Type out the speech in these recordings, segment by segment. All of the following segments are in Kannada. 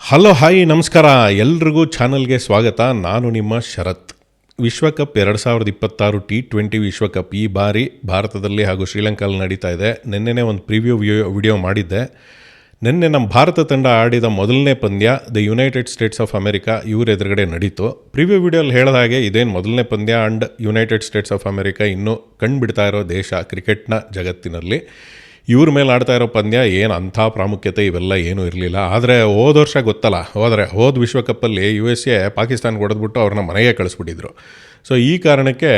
ಹಲೋ ಹಾಯ್ ನಮಸ್ಕಾರ ಎಲ್ರಿಗೂ ಚಾನಲ್ಗೆ ಸ್ವಾಗತ. ನಾನು ನಿಮ್ಮ ಶರತ್. ವಿಶ್ವಕಪ್ 2026 T20 ವಿಶ್ವಕಪ್ ಈ ಬಾರಿ ಭಾರತದಲ್ಲಿ ಹಾಗೂ ಶ್ರೀಲಂಕಾದಲ್ಲಿ ನಡೀತಾ ಇದೆ. ನಿನ್ನೆನೇ ಒಂದು ಪ್ರಿವ್ಯೂ ವಿಡಿಯೋ ಮಾಡಿದ್ದೆ. ನಿನ್ನೆ ನಮ್ಮ ಭಾರತ ತಂಡ ಆಡಿದ ಮೊದಲನೇ ಪಂದ್ಯ the United States of America ಇವ್ರ ಎದುರುಗಡೆ ನಡೀತು. ಪ್ರಿವ್ಯೂ ವಿಡಿಯೋಲ್ಲಿ ಹೇಳಿದ ಹಾಗೆ ಇದೇನು ಮೊದಲನೇ ಪಂದ್ಯ and United States of America ಇನ್ನೂ ಕಂಡುಬಿಡ್ತಾ ಇರೋ ದೇಶ ಕ್ರಿಕೆಟ್ನ ಜಗತ್ತಿನಲ್ಲಿ. ಇವ್ರ ಮೇಲೆ ಆಡ್ತಾ ಇರೋ ಪಂದ್ಯ ಏನು ಅಂಥ ಪ್ರಾಮುಖ್ಯತೆ ಇವೆಲ್ಲ ಏನೂ ಇರಲಿಲ್ಲ. ಆದರೆ ಹೋದ ವರ್ಷ ಗೊತ್ತಲ್ಲ, ಹೋದ ವಿಶ್ವಕಪ್ಪಲ್ಲಿ USA ಪಾಕಿಸ್ತಾನ್ಗೆ ಹೊಡೆದ್ಬಿಟ್ಟು ಅವ್ರನ್ನ ಮನೆಗೆ ಕಳಿಸ್ಬಿಟ್ಟಿದ್ರು. ಸೊ ಈ ಕಾರಣಕ್ಕೆ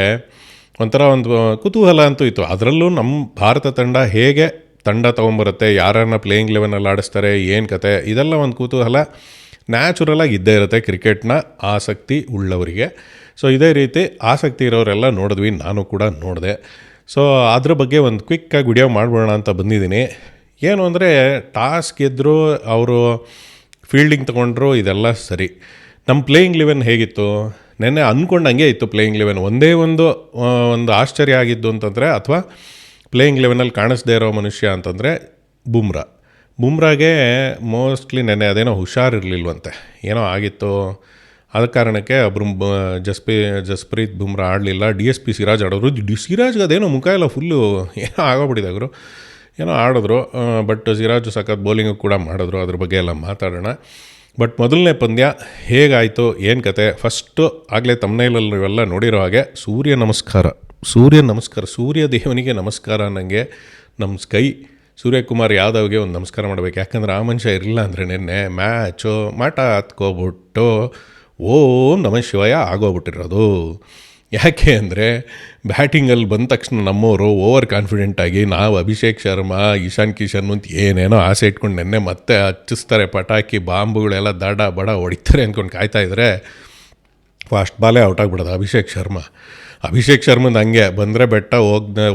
ಒಂಥರ ಒಂದು ಕುತೂಹಲ ಅಂತೂ ಇತ್ತು. ಅದರಲ್ಲೂ ನಮ್ಮ ಭಾರತ ತಂಡ ಹೇಗೆ ತಂಡ ತೊಗೊಂಬರುತ್ತೆ, ಯಾರನ್ನ ಪ್ಲೇಯಿಂಗ್ ಲೆವೆನಲ್ಲಿ ಆಡಿಸ್ತಾರೆ, ಏನು ಕತೆ, ಇದೆಲ್ಲ ಒಂದು ಕುತೂಹಲ ನ್ಯಾಚುರಲಾಗಿ ಇದ್ದೇ ಇರುತ್ತೆ ಕ್ರಿಕೆಟ್ನ ಆಸಕ್ತಿ ಉಳ್ಳವರಿಗೆ. ಸೊ ಇದೇ ರೀತಿ ಆಸಕ್ತಿ ಇರೋರೆಲ್ಲ ನೋಡಿದ್ವಿ, ನಾನು ಕೂಡ ನೋಡಿದೆ. ಸೊ ಅದ್ರ ಬಗ್ಗೆ ಒಂದು ಕ್ವಿಕ್ಕಾಗಿ ವಿಡಿಯೋ ಮಾಡ್ಬೋಣ ಅಂತ ಬಂದಿದ್ದೀನಿ. ಏನು ಅಂದರೆ ಟಾಸ್ ಗೆದ್ದರು, ಅವರು ಫೀಲ್ಡಿಂಗ್ ತೊಗೊಂಡ್ರು, ಇದೆಲ್ಲ ಸರಿ. ನಮ್ಮ ಪ್ಲೇಯಿಂಗ್ ಲೆವೆನ್ ಹೇಗಿತ್ತು ನೆನ್ನೆ ಅಂದ್ಕೊಂಡಂಗೆ ಇತ್ತು. ಪ್ಲೇಯಿಂಗ್ ಲೆವೆನ್ ಒಂದೇ ಒಂದು ಆಶ್ಚರ್ಯ ಆಗಿದ್ದು ಅಂತಂದರೆ, ಅಥವಾ ಪ್ಲೇಯಿಂಗ್ ಲೆವೆನಲ್ಲಿ ಕಾಣಿಸ್ದೇ ಇರೋ ಮನುಷ್ಯ ಅಂತಂದರೆ ಬುಮ್ರಾಗೆ ಮೋಸ್ಟ್ಲಿ ನೆನ್ನೆ ಅದೇನೋ ಹುಷಾರಿರಲಿಲ್ವಂತೆ, ಏನೋ ಆಗಿತ್ತು. ಆದ ಕಾರಣಕ್ಕೆ ಜಸ್ಪ್ರೀತ್ ಬುಮ್ರಾ ಆಡಲಿಲ್ಲ. DSP ಸಿರಾಜ್ ಆಡೋರು. ಸಿರಾಜ್ಗೆ ಅದೇನೋ ಮುಖ ಎಲ್ಲ ಫುಲ್ಲು ಏನೋ ಆಗೋಗ್ಬಿಟ್ಟಿದೆ. ಅವರು ಏನೋ ಆಡಿದ್ರು, ಬಟ್ ಸಿರಾಜು ಸಖತ್ ಬೌಲಿಂಗು ಕೂಡ ಮಾಡಿದ್ರು. ಅದ್ರ ಬಗ್ಗೆ ಎಲ್ಲ ಮಾತಾಡೋಣ. ಬಟ್ ಮೊದಲನೇ ಪಂದ್ಯ ಹೇಗಾಯಿತು, ಏನು ಕತೆ, ಫಸ್ಟು ಆಗಲೇ ತಮ್ಮನೇಲಲ್ಲಿ ನೀವೆಲ್ಲ ನೋಡಿರೋ ಹಾಗೆ ಸೂರ್ಯ ನಮಸ್ಕಾರ, ಸೂರ್ಯ ದೇವನಿಗೆ ನಮಸ್ಕಾರ ಅನ್ನಂಗೆ ನಮ್ಮ ಸೂರ್ಯಕುಮಾರ್ ಯಾದವ್ಗೆ ಒಂದು ನಮಸ್ಕಾರ ಮಾಡಬೇಕು. ಯಾಕಂದರೆ ಆ ಮನುಷ್ಯ ಇರಲಿಲ್ಲ ಅಂದರೆ ನಿನ್ನೆ ಮ್ಯಾಚು ಮಾಟ ಹತ್ಕೊಬಿಟ್ಟು ಓಂ ನಮಃ ಶಿವಾಯ ಆಗೋಗ್ಬಿಟ್ಟಿರೋದು. ಯಾಕೆ ಅಂದರೆ ಬ್ಯಾಟಿಂಗಲ್ಲಿ ಬಂದ ತಕ್ಷಣ ನಮ್ಮವರು ಓವರ್ ಕಾನ್ಫಿಡೆಂಟಾಗಿ ನಾವು ಅಭಿಷೇಕ್ ಶರ್ಮಾ, ಇಶಾನ್ ಕಿಶನ್ ಅಂತ ಏನೇನೋ ಆಸೆ ಇಟ್ಕೊಂಡು ನೆನ್ನೆ ಮತ್ತೆ ಹಚ್ಚಿಸ್ತಾರೆ, ಪಟಾಕಿ ಬಾಂಬುಗಳೆಲ್ಲ ದಡ ಬಡ ಹೊಡಿತಾರೆ ಅಂದ್ಕೊಂಡು ಕಾಯ್ತಾಯಿದ್ರೆ ಫಾಸ್ಟ್ ಬಾಲೇ ಔಟ್ ಆಗಿಬಿಡೋದು ಅಭಿಷೇಕ್ ಶರ್ಮಂದು ಹಂಗೆ ಬಂದರೆ ಬೆಟ್ಟ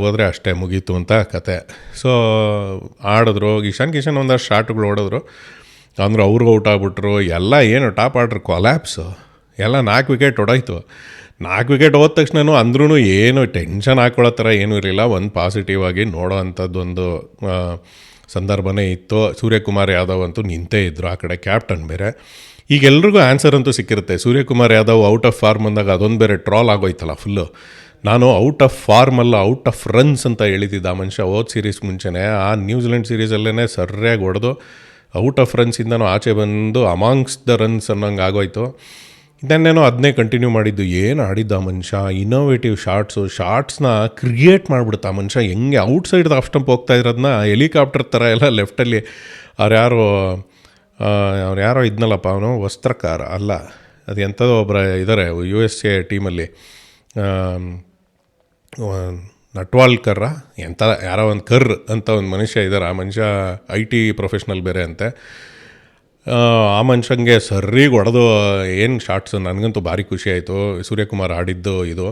ಹೋದರೆ ಅಷ್ಟೇ ಮುಗೀತು ಅಂತ ಕತೆ. ಸೊ ಆಡಿದ್ರು, ಇಶಾನ್ ಕಿಶನ್ ಒಂದಷ್ಟು ಶಾಟ್ಗಳು ಹೊಡೆದ್ರು, ಅಂದ್ರೆ ಅವ್ರಿಗೂ ಔಟ್ ಆಗ್ಬಿಟ್ರು. ಎಲ್ಲ ಏನು ಟಾಪ್ ಆರ್ಡ್ರ್ ಕೊಲ್ಯಾಪ್ಸು, ಎಲ್ಲ 4 ವಿಕೆಟ್ ಹೊಡೋಯ್ತು. 4 ವಿಕೆಟ್ ಹೋದ ತಕ್ಷಣ ಅಂದ್ರೂ ಏನು ಟೆನ್ಷನ್ ಹಾಕ್ಕೊಳ್ಳೋ ಥರ ಏನೂ ಇರಲಿಲ್ಲ. ಒಂದು ಪಾಸಿಟಿವ್ ಆಗಿ ನೋಡೋ ಅಂಥದ್ದೊಂದು ಸಂದರ್ಭನೇ ಇತ್ತು. ಸೂರ್ಯಕುಮಾರ್ ಯಾದವ್ ಅಂತೂ ನಿಂತೇ ಇದ್ದರು, ಆ ಕಡೆ ಕ್ಯಾಪ್ಟನ್ ಬೇರೆ. ಈಗ ಎಲ್ರಿಗೂ ಆನ್ಸರ್ ಅಂತೂ ಸಿಕ್ಕಿರುತ್ತೆ. Suryakumar Yadav out of form ಅಂದಾಗ ಅದೊಂದು ಬೇರೆ ಟ್ರಾಲ್ ಆಗೋಯ್ತಲ್ಲ ಫುಲ್ಲು. ನಾನು ಔಟ್ ಆಫ್ ಫಾರ್ಮ್ ಅಲ್ಲ, ಔಟ್ ಆಫ್ ರನ್ಸ್ ಅಂತ ಹೇಳಿದ್ದ ಆ ಮನುಷ್ಯ ಹೋದ ಸೀರೀಸ್ ಮುಂಚೆನೇ. ಆ ನ್ಯೂಜಿಲೆಂಡ್ ಸೀರೀಸಲ್ಲೇ ಸರಿಯಾಗಿ ಹೊಡೆದು ಔಟ್ ಆಫ್ ರನ್ಸಿಂದನೂ ಆಚೆ ಬಂದು ಅಮಾಂಗ್ಸ್ ದ ರನ್ಸ್ ಅನ್ನೋಂಗೆ ಆಗೋಯ್ತು. ಇದನ್ನೇನೋ ಅದನ್ನೇ ಕಂಟಿನ್ಯೂ ಮಾಡಿದ್ದು. ಏನು ಆಡಿದ್ದ ಆ ಮನುಷ್ಯ, ಇನೋವೇಟಿವ್ ಶಾರ್ಟ್ಸ್ನ ಕ್ರಿಯೇಟ್ ಮಾಡಿಬಿಡುತ್ತೆ ಆ ಮನುಷ್ಯ. ಹೆಂಗೆ ಔಟ್ಸೈಡ್ ಆಫ್ ಸ್ಟಂಪ್ ಹೋಗ್ತಾ ಇರೋದನ್ನ ಹೆಲಿಕಾಪ್ಟರ್ ಥರ ಎಲ್ಲ ಲೆಫ್ಟಲ್ಲಿ ಅವ್ರು ಯಾರೋ ಇದ್ನಲ್ಲಪ್ಪ, ಅವನು ವಸ್ತ್ರಕಾರ ಅಲ್ಲ, ಅದು ಎಂಥದೋ ಒಬ್ಬರ ಇದ್ದಾರೆ USA ಟೀಮಲ್ಲಿ, ನಟ್ವಾಲ್ಕರ್ರ ಎಂಥ ಯಾರೋ ಒಂದು ಅಂತ ಒಂದು ಮನುಷ್ಯ ಇದ್ದಾರೆ. ಆ ಮನುಷ್ಯ IT ಪ್ರೊಫೆಷ್ನಲ್ ಬೇರೆ ಅಂತೆ. ಆ ಮನುಷ್ಯಂಗೆ ಸರಿಗೆ ಹೊಡೆದು ಏನು ಶಾರ್ಟ್ಸ್, ನನಗಂತೂ ಭಾರಿ ಖುಷಿ ಆಯಿತು ಸೂರ್ಯಕುಮಾರ್ ಆಡಿದ್ದು. ಇದು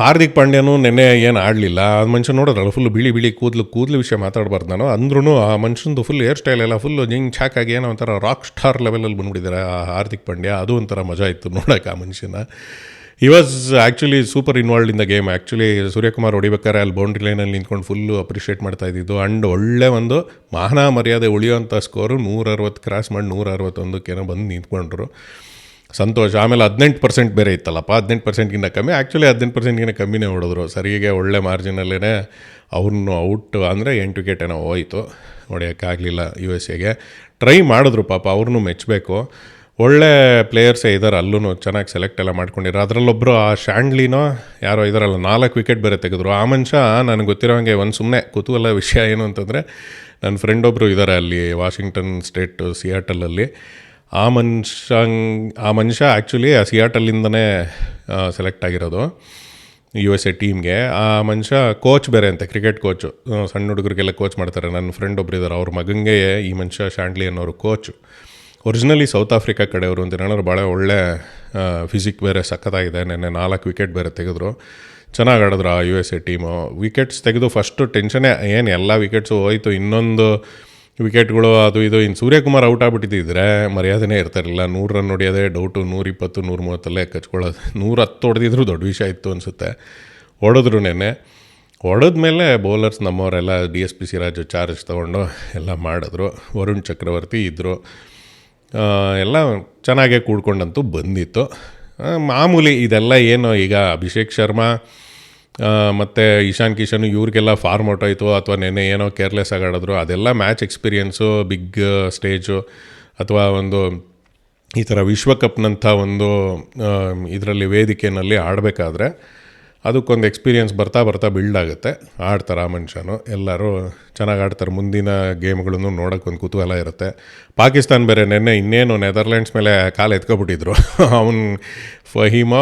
ಹಾರ್ದಿಕ್ ಪಾಂಡ್ಯನೂ ನೆನ್ನೆ ಏನು ಆಡಲಿಲ್ಲ. ಆ ಮನುಷ್ಯ ನೋಡಿದ್ರಲ್ಲ ಫುಲ್ಲು ಬಿಳಿ ಕೂದಲು ವಿಷಯ ಮಾತಾಡಬಾರ್ದು ನಾನು, ಅಂದ್ರೂ ಆ ಮನುಷ್ಯಂದು ಫುಲ್ ಹೇರ್ ಸ್ಟೈಲ್ ಎಲ್ಲ ಫುಲ್ಲು ಛಾಕಾಗಿ ಏನೋ ಒಂಥರ ರಾಕ್ ಸ್ಟಾರ್ ಲೆವೆಲಲ್ಲಿ ಬಂದುಬಿಟ್ಟಿದ್ದಾರೆ ಆ ಹಾರ್ದಿಕ್ ಪಾಂಡ್ಯ. ಅದು ಒಂಥರ ಮಜಾ ಇತ್ತು ನೋಡೋಕೆ ಆ ಮನುಷ್ಯನ. He was actually super involved in the game. Actually Suryakumar ಹೊಡಿಬೇಕಾದ್ರೆ ಅಲ್ಲಿ ಬೌಂಡ್ರಿ ಲೈನಲ್ಲಿ ನಿಂತ್ಕೊಂಡು ಫುಲ್ಲು ಅಪ್ರಿಷಿಯೇಟ್ ಮಾಡ್ತಾ ಇದ್ದಿದ್ದು. ಆ್ಯಂಡ್ ಒಳ್ಳೆ ಒಂದು ಮಾನ ಮರ್ಯಾದೆ ಉಳಿಯೋಂಥ ಸ್ಕೋರು 160 ಕ್ರಾಸ್ ಮಾಡಿ 161 ಬಂದು ನಿಂತ್ಕೊಂಡ್ರು. ಸಂತೋಷ. ಆಮೇಲೆ 18% ಬೇರೆ ಇತ್ತಲ್ಲಪ್ಪ, 18%ಗಿಂತ ಕಮ್ಮಿ. ಆ್ಯಕ್ಚುಲಿ 18%ಗಿಂತ ಕಮ್ಮಿನೇ ಹೊಡೆದ್ರು. ಸರಿಗೆ ಒಳ್ಳೆ ಮಾರ್ಜಿನಲ್ಲೇ ಅವ್ರನ್ನೂ ಔಟ್ ಅಂದರೆ 8 ವಿಕೆಟ್ ಏನೋ ಹೋಯಿತು, ಹೊಡೆಯೋಕ್ಕಾಗಲಿಲ್ಲ. USAಗೆ ಟ್ರೈ ಮಾಡಿದ್ರು ಪಾಪ, ಅವ್ರನ್ನೂ ಮೆಚ್ಚಬೇಕು. ಒಳ್ಳೆ ಪ್ಲೇಯರ್ಸೇ ಇದ್ದಾರೆ, ಅಲ್ಲೂ ಚೆನ್ನಾಗಿ ಸೆಲೆಕ್ಟ್ ಎಲ್ಲ ಮಾಡ್ಕೊಂಡಿರೋ. ಅದರಲ್ಲೊಬ್ಬರು ಆ ಶಾಂಡ್ಲಿನೋ ಯಾರೋ ಇದ್ದಾರಲ್ಲ, 4 ವಿಕೆಟ್ ಬೇರೆ ತೆಗೆದ್ರು. ಆ ಮನುಷ್ಯ ನನಗೆ ಗೊತ್ತಿರೋ ಹಾಗೆ ಒಂದು ಸುಮ್ಮನೆ ಕುತೂಹಲ ವಿಷಯ ಏನು ಅಂತಂದರೆ, ನನ್ನ ಫ್ರೆಂಡ್ ಒಬ್ಬರು ಇದ್ದಾರೆ ಅಲ್ಲಿ ವಾಷಿಂಗ್ಟನ್ ಸ್ಟೇಟ್ ಸಿಯಾಟಲಲ್ಲಿ. ಆ ಮನುಷ್ಯ ಆ್ಯಕ್ಚುಲಿ ಆ ಸಿಯಾಟಲ್ಲಿಂದನೇ ಸೆಲೆಕ್ಟ್ ಆಗಿರೋದು USA ಟೀಮ್ಗೆ. ಆ ಮನುಷ್ಯ ಕೋಚ್ ಬೇರೆ ಅಂತೆ, ಕ್ರಿಕೆಟ್ ಕೋಚು, ಸಣ್ಣ ಹುಡುಗರಿಗೆಲ್ಲ ಕೋಚ್ ಮಾಡ್ತಾರೆ. ನನ್ನ ಫ್ರೆಂಡ್ ಒಬ್ರು ಇದ್ದಾರೆ, ಅವ್ರ ಮಗನಿಗೆ ಈ ಮನುಷ್ಯ ಶಾಂಡ್ಲಿ ಅನ್ನೋರು ಕೋಚು. ಒರಿಜಿನಲಿ ಸೌತ್ ಆಫ್ರಿಕಾ ಕಡೆಯವರು ಅಂತ ಏನಾದ್ರು ಭಾಳ ಒಳ್ಳೆ ಫಿಸಿಕ್ ಬೇರೆ ಸಖತ್ತಾಗಿದೆ. ನೆನ್ನೆ 4 ವಿಕೆಟ್ ಬೇರೆ ತೆಗೆದ್ರು, ಚೆನ್ನಾಗಿ ಆಡಿದ್ರು ಆ USA ಟೀಮು. ವಿಕೆಟ್ಸ್ ತೆಗೆದು ಫಸ್ಟು ಟೆನ್ಷನ್ನೇ, ಏನು ಎಲ್ಲ ವಿಕೆಟ್ಸು ಹೋಯಿತು, ಇನ್ನೊಂದು ವಿಕೆಟ್ಗಳು ಅದು ಇದು. ಇನ್ನು ಸೂರ್ಯಕುಮಾರ್ ಔಟ್ ಆಗಿಬಿಟ್ಟಿದ್ದರೆ ಮರ್ಯಾದೆನೇ ಇರ್ತಾರಿಲ್ಲ. 100 ರನ್ ಹೊಡಿಯೋದೇ ಡೌಟು, 120 130 ಕಚ್ಕೊಳ್ಳೋದು. 110 ಹೊಡೆದಿದ್ರು ದೊಡ್ಡ ವಿಷಯ ಇತ್ತು ಅನಿಸುತ್ತೆ. ಹೊಡೆದ್ರು ನೆನ್ನೆ. ಹೊಡೆದ್ಮೇಲೆ ಬೌಲರ್ಸ್ ನಮ್ಮವರೆಲ್ಲ DSP ಸಿರಾಜು ಚಾರ್ಜ್ ತೊಗೊಂಡು ಎಲ್ಲ ಮಾಡಿದ್ರು. ವರುಣ್ ಚಕ್ರವರ್ತಿ ಇದ್ದರು. ಎಲ್ಲ ಚೆನ್ನಾಗೇ ಕೂಡ್ಕೊಂಡಂತೂ ಬಂದಿತ್ತು. ಮಾಮೂಲಿ ಇದೆಲ್ಲ ಏನು ಈಗ ಅಭಿಷೇಕ್ ಶರ್ಮಾ ಮತ್ತು ಇಶಾನ್ ಕಿಶನ್ ಇವ್ರಿಗೆಲ್ಲ ಫಾರ್ಮ್ ಔಟ್ ಆಯಿತು ಅಥವಾ ನೆನ್ನೆ ಏನೋ ಕೇರ್ಲೆಸ್ ಆಗಿ ಆಡಿದ್ರು, ಅದೆಲ್ಲ ಮ್ಯಾಚ್ ಎಕ್ಸ್ಪೀರಿಯೆನ್ಸು, ಬಿಗ್ ಸ್ಟೇಜು ಅಥವಾ ಒಂದು ಈ ಥರ ವಿಶ್ವಕಪ್ನಂಥ ಒಂದು ಇದರಲ್ಲಿ ವೇದಿಕೆಯಲ್ಲಿ ಆಡಬೇಕಾದ್ರೆ ಅದಕ್ಕೊಂದು ಎಕ್ಸ್ಪೀರಿಯೆನ್ಸ್ ಬರ್ತಾ ಬರ್ತಾ ಬಿಲ್ಡ್ ಆಗುತ್ತೆ. ಆಡ್ತಾರೆ ಆ ಮನುಷ್ಯನು, ಎಲ್ಲರೂ ಚೆನ್ನಾಗಿ ಆಡ್ತಾರೆ. ಮುಂದಿನ ಗೇಮ್ಗಳನ್ನು ನೋಡೋಕ್ಕೆ ಒಂದು ಕುತೂಹಲ ಇರುತ್ತೆ. ಪಾಕಿಸ್ತಾನ ಬೇರೆ ನೆನ್ನೆ ಇನ್ನೇನು ನೆದರ್ಲ್ಯಾಂಡ್ಸ್ ಮೇಲೆ ಕಾಲು ಎತ್ಕೊಬಿಟ್ಟಿದ್ರು. ಅವನು ಫಹೀಮ್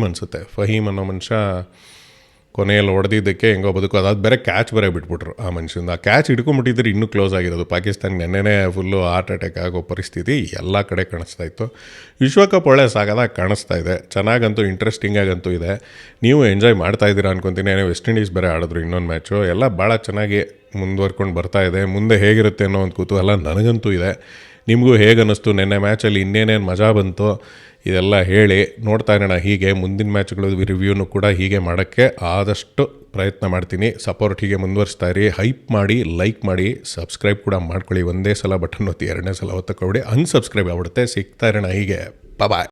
ಅನಿಸುತ್ತೆ, ಫಹೀಮ್ ಅನ್ನೋ ಮನುಷ್ಯ ಕೊನೆಯಲ್ಲಿ ಹೊಡೆದಿದ್ದಕ್ಕೆ ಹೆಂಗೋ ಬದುಕು. ಅದಾದ ಬೇರೆ ಕ್ಯಾಚ್ ಬೇರೆ ಬಿಟ್ಬಿಟ್ರು ಆ ಮನುಷ್ಯಂದು. ಆ ಕ್ಯಾಚ್ ಹಿಡ್ಕೊಂಬಿಟ್ಟಿದ್ರೆ ಇನ್ನೂ ಕ್ಲೋಸ್ ಆಗಿರೋದು. ಪಾಕಿಸ್ತಾನ್ಗೆ ನೆನ್ನೆನೇ ಫುಲ್ಲು ಹಾರ್ಟ್ ಅಟ್ಯಾಕ್ ಆಗೋ ಪರಿಸ್ಥಿತಿ ಎಲ್ಲ ಕಡೆ ಕಾಣಿಸ್ತಾ ಇತ್ತು. ವಿಶ್ವಕಪ್ ಒಳ್ಳೆ ಸಾಗದಾಗಿ ಕಾಣಿಸ್ತಾ ಇದೆ, ಚೆನ್ನಾಗಂತೂ ಇಂಟ್ರೆಸ್ಟಿಂಗಾಗಂತೂ ಇದೆ. ನೀವು ಎಂಜಾಯ್ ಮಾಡ್ತಾ ಇದ್ದೀರಾ ಅನ್ಕೊತೀನಿ. ವೆಸ್ಟ್ ಇಂಡೀಸ್ ಬೇರೆ ಆಡಿದ್ರು ಇನ್ನೊಂದು ಮ್ಯಾಚು. ಎಲ್ಲ ಭಾಳ ಚೆನ್ನಾಗಿ ಮುಂದುವರ್ಕೊಂಡು ಬರ್ತಾ ಇದೆ. ಮುಂದೆ ಹೇಗಿರುತ್ತೆ ಅನ್ನೋ ಒಂದು ಕುತೂಹಲ ನನಗಂತೂ ಇದೆ. ನಿಮಗೂ ಹೇಗೆ ಅನ್ನಿಸ್ತು ನೆನ್ನೆ ಮ್ಯಾಚಲ್ಲಿ, ಇನ್ನೇನೇನು ಮಜಾ ಬಂತು ಇದೆಲ್ಲ ಹೇಳಿ. ನೋಡ್ತಾ ಇರೋಣ ಹೀಗೆ ಮುಂದಿನ ಮ್ಯಾಚ್ಗಳು ರಿವ್ಯೂನು ಕೂಡ ಹೀಗೆ ಮಾಡೋಕ್ಕೆ ಆದಷ್ಟು ಪ್ರಯತ್ನ ಮಾಡ್ತೀನಿ. ಸಪೋರ್ಟ್ ಹೀಗೆ ಮುಂದುವರಿಸ್ತಾ ಇರಿ, ಹೈಪ್ ಮಾಡಿ, ಲೈಕ್ ಮಾಡಿ, ಸಬ್ಸ್ಕ್ರೈಬ್ ಕೂಡ ಮಾಡ್ಕೊಳ್ಳಿ. ಒಂದೇ ಸಲ ಬಟನ್ ಒತ್ತಿ, ಎರಡನೇ ಸಲ ಒತ್ತಕೊಬಿಡಿ, ಅನ್ಸಬ್ಸ್ಕ್ರೈಬ್ ಆಗ್ಬಿಡುತ್ತೆ. ಸಿಗ್ತಾ ಇರೋಣ ಹೀಗೆ. ಬಾಯ್.